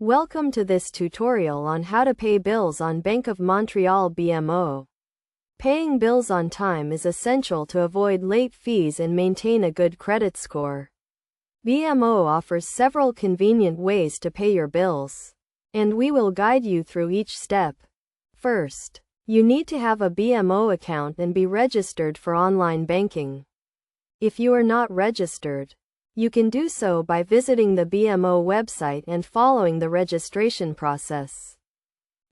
Welcome to this tutorial on how to pay bills on Bank of Montreal BMO. Paying bills on time is essential to avoid late fees and maintain a good credit score. BMO offers several convenient ways to pay your bills, and we will guide you through each step. First, you need to have a BMO account and be registered for online banking. If you are not registered, you can do so by visiting the BMO website and following the registration process.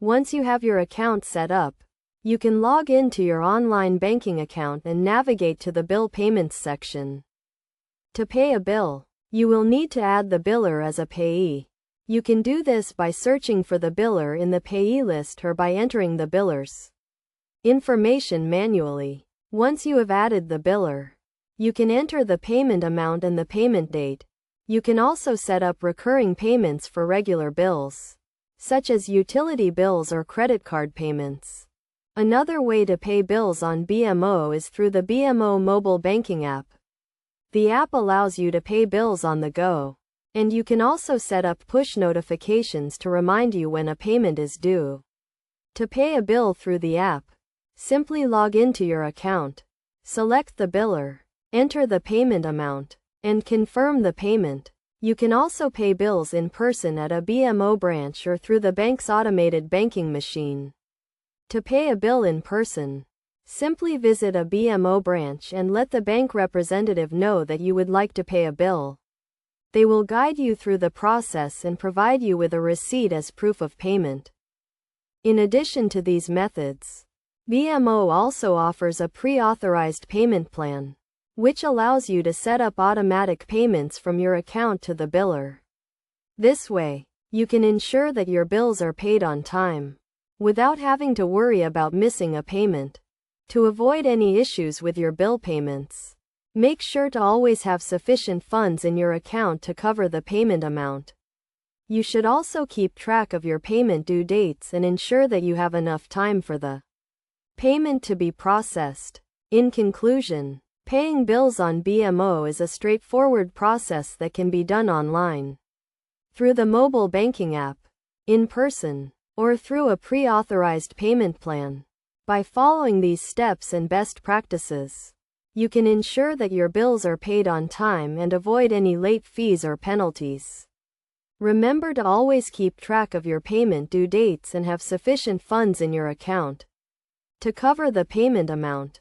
Once you have your account set up, you can log into your online banking account and navigate to the bill payments section. To pay a bill, you will need to add the biller as a payee. You can do this by searching for the biller in the payee list or by entering the biller's information manually. Once you have added the biller, you can enter the payment amount and the payment date. You can also set up recurring payments for regular bills, such as utility bills or credit card payments. Another way to pay bills on BMO is through the BMO mobile banking app. The app allows you to pay bills on the go, and you can also set up push notifications to remind you when a payment is due. To pay a bill through the app, simply log into your account, select the biller, enter the payment amount, and confirm the payment. You can also pay bills in person at a BMO branch or through the bank's automated banking machine. To pay a bill in person, simply visit a BMO branch and let the bank representative know that you would like to pay a bill. They will guide you through the process and provide you with a receipt as proof of payment. In addition to these methods, BMO also offers a pre-authorized payment plan, which allows you to set up automatic payments from your account to the biller. This way, you can ensure that your bills are paid on time, without having to worry about missing a payment. To avoid any issues with your bill payments, make sure to always have sufficient funds in your account to cover the payment amount. You should also keep track of your payment due dates and ensure that you have enough time for the payment to be processed. In conclusion, paying bills on BMO is a straightforward process that can be done online, through the mobile banking app, in person, or through a pre-authorized payment plan. By following these steps and best practices, you can ensure that your bills are paid on time and avoid any late fees or penalties. Remember to always keep track of your payment due dates and have sufficient funds in your account to cover the payment amount.